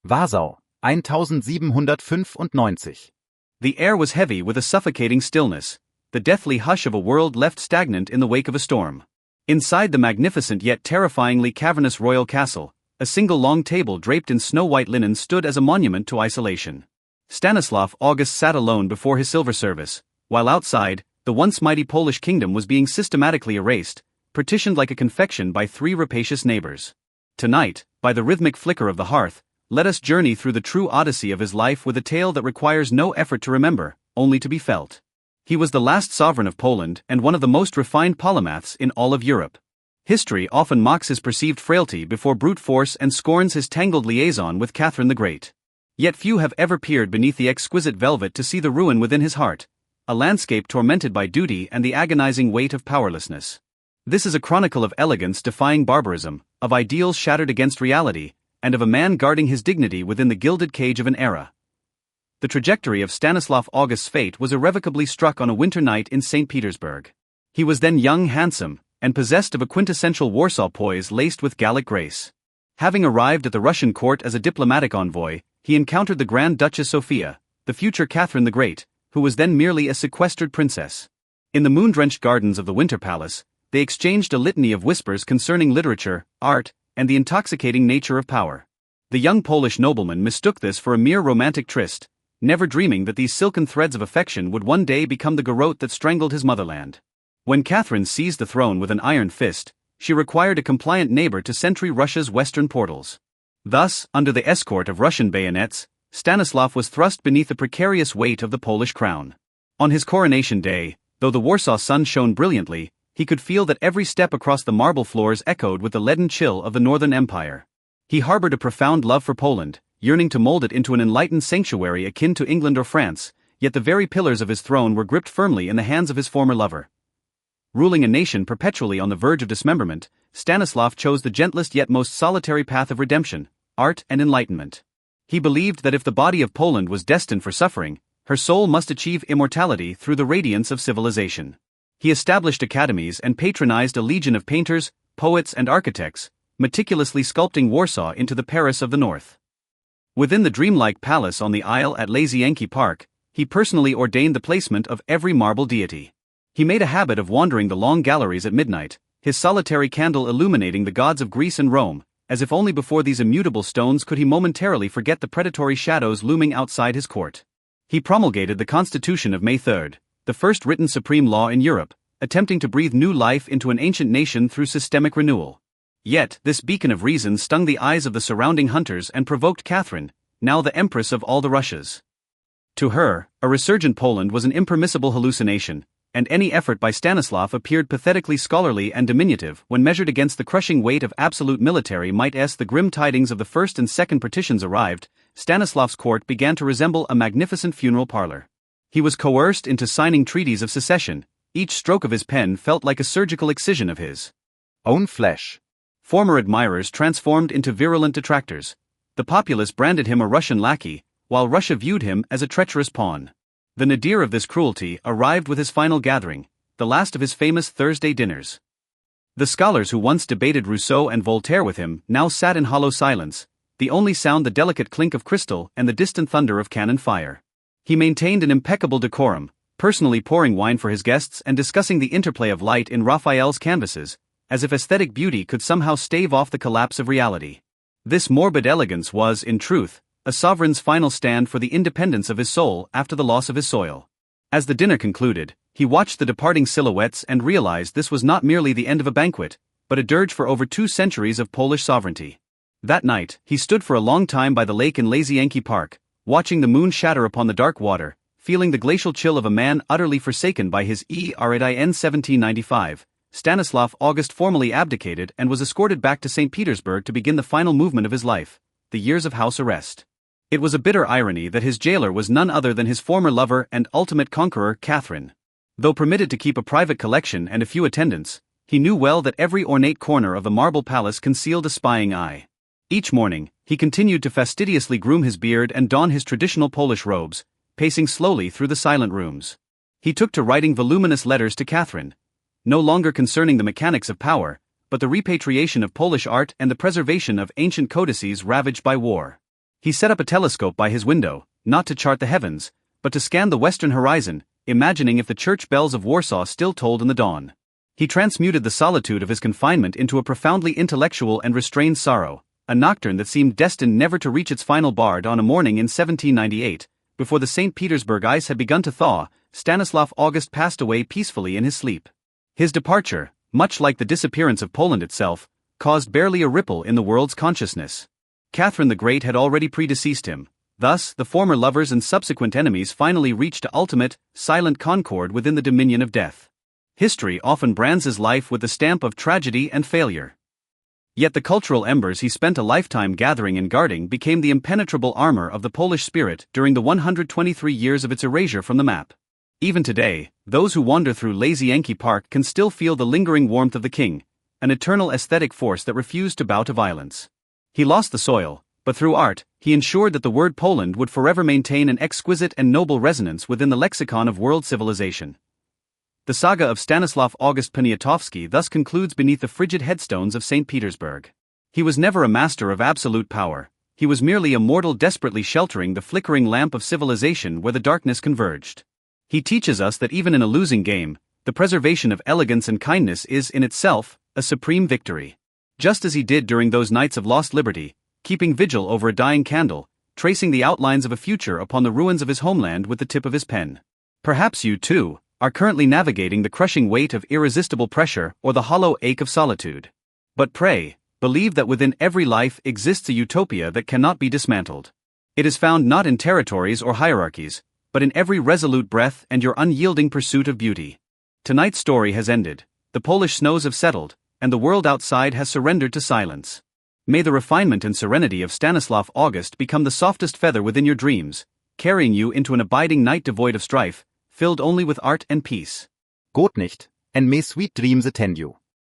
Warsaw, 1795. The air was heavy with a suffocating stillness, the deathly hush of a world left stagnant in the wake of a storm. Inside the magnificent yet terrifyingly cavernous royal castle, a single long table draped in snow-white linen stood as a monument to isolation. Stanislav August sat alone before his silver service, while outside, the once mighty Polish kingdom was being systematically erased, partitioned like a confection by three rapacious neighbors. Tonight, by the rhythmic flicker of the hearth, let us journey through the true odyssey of his life with a tale that requires no effort to remember, only to be felt. He was the last sovereign of Poland and one of the most refined polymaths in all of Europe. History often mocks his perceived frailty before brute force and scorns his tangled liaison with Catherine the Great. Yet few have ever peered beneath the exquisite velvet to see the ruin within his heart, a landscape tormented by duty and the agonizing weight of powerlessness. This is a chronicle of elegance defying barbarism, of ideals shattered against reality, and of a man guarding his dignity within the gilded cage of an era. The trajectory of Stanislav August's fate was irrevocably struck on a winter night in St. Petersburg. He was then young, handsome, and possessed of a quintessential Warsaw poise laced with Gallic grace. Having arrived at the Russian court as a diplomatic envoy, he encountered the Grand Duchess Sophia, the future Catherine the Great, who was then merely a sequestered princess. In the moon-drenched gardens of the Winter Palace, they exchanged a litany of whispers concerning literature, art, and the intoxicating nature of power. The young Polish nobleman mistook this for a mere romantic tryst, never dreaming that these silken threads of affection would one day become the garrote that strangled his motherland. When Catherine seized the throne with an iron fist, she required a compliant neighbor to sentry Russia's western portals. Thus, under the escort of Russian bayonets, Stanislav was thrust beneath the precarious weight of the Polish crown. On his coronation day, though the Warsaw sun shone brilliantly, he could feel that every step across the marble floors echoed with the leaden chill of the Northern Empire. He harbored a profound love for Poland, yearning to mold it into an enlightened sanctuary akin to England or France, yet the very pillars of his throne were gripped firmly in the hands of his former lover. Ruling a nation perpetually on the verge of dismemberment, Stanislav chose the gentlest yet most solitary path of redemption, art and enlightenment. He believed that if the body of Poland was destined for suffering, her soul must achieve immortality through the radiance of civilization. He established academies and patronized a legion of painters, poets and architects, meticulously sculpting Warsaw into the Paris of the North. Within the dreamlike palace on the Isle at Lazienki Park, he personally ordained the placement of every marble deity. He made a habit of wandering the long galleries at midnight, his solitary candle illuminating the gods of Greece and Rome, as if only before these immutable stones could he momentarily forget the predatory shadows looming outside his court. He promulgated the Constitution of May 3, the first written supreme law in Europe, attempting to breathe new life into an ancient nation through systemic renewal. Yet, this beacon of reason stung the eyes of the surrounding hunters and provoked Catherine, now the empress of all the Russias. To her, a resurgent Poland was an impermissible hallucination, and any effort by Stanislav appeared pathetically scholarly and diminutive when measured against the crushing weight of absolute military might. As the grim tidings of the first and second partitions arrived, Stanislav's court began to resemble a magnificent funeral parlor. He was coerced into signing treaties of secession, each stroke of his pen felt like a surgical excision of his own flesh. Former admirers transformed into virulent detractors. The populace branded him a Russian lackey, while Russia viewed him as a treacherous pawn. The nadir of this cruelty arrived with his final gathering, the last of his famous Thursday dinners. The scholars who once debated Rousseau and Voltaire with him now sat in hollow silence, the only sound the delicate clink of crystal and the distant thunder of cannon fire. He maintained an impeccable decorum, personally pouring wine for his guests and discussing the interplay of light in Raphael's canvases, as if aesthetic beauty could somehow stave off the collapse of reality. This morbid elegance was, in truth, a sovereign's final stand for the independence of his soul after the loss of his soil. As the dinner concluded, he watched the departing silhouettes and realized this was not merely the end of a banquet, but a dirge for over 2 centuries of Polish sovereignty. That night, he stood for a long time by the lake in Lazienki Park, watching the moon shatter upon the dark water, feeling the glacial chill of a man utterly forsaken by his ERIN 1795. Stanislav August formally abdicated and was escorted back to St. Petersburg to begin the final movement of his life, the years of house arrest. It was a bitter irony that his jailer was none other than his former lover and ultimate conqueror, Catherine. Though permitted to keep a private collection and a few attendants, he knew well that every ornate corner of the marble palace concealed a spying eye. Each morning, he continued to fastidiously groom his beard and don his traditional Polish robes, pacing slowly through the silent rooms. He took to writing voluminous letters to Catherine, no longer concerning the mechanics of power, but the repatriation of Polish art and the preservation of ancient codices ravaged by war. He set up a telescope by his window, not to chart the heavens, but to scan the western horizon, imagining if the church bells of Warsaw still tolled in the dawn. He transmuted the solitude of his confinement into a profoundly intellectual and restrained sorrow, a nocturne that seemed destined never to reach its final bard. On a morning in 1798, before the St. Petersburg ice had begun to thaw, Stanislav August passed away peacefully in his sleep. His departure, much like the disappearance of Poland itself, caused barely a ripple in the world's consciousness. Catherine the Great had already predeceased him. Thus, the former lovers and subsequent enemies finally reached a ultimate, silent concord within the dominion of death. History often brands his life with the stamp of tragedy and failure. Yet the cultural embers he spent a lifetime gathering and guarding became the impenetrable armor of the Polish spirit during the 123 years of its erasure from the map. Even today, those who wander through lazy Yankee Park can still feel the lingering warmth of the king, an eternal aesthetic force that refused to bow to violence. He lost the soil, but through art, he ensured that the word Poland would forever maintain an exquisite and noble resonance within the lexicon of world civilization. The saga of Stanislav August Poniatowski thus concludes beneath the frigid headstones of St. Petersburg. He was never a master of absolute power, he was merely a mortal desperately sheltering the flickering lamp of civilization where the darkness converged. He teaches us that even in a losing game, the preservation of elegance and kindness is in itself a supreme victory. Just as he did during those nights of lost liberty, keeping vigil over a dying candle, tracing the outlines of a future upon the ruins of his homeland with the tip of his pen. Perhaps you, too, are currently navigating the crushing weight of irresistible pressure or the hollow ache of solitude. But pray, believe that within every life exists a utopia that cannot be dismantled. It is found not in territories or hierarchies, but in every resolute breath and your unyielding pursuit of beauty. Tonight's story has ended, the Polish snows have settled, and the world outside has surrendered to silence. May the refinement and serenity of Stanislav August become the softest feather within your dreams, carrying you into an abiding night devoid of strife, filled only with art and peace. Good night, and may sweet dreams attend you.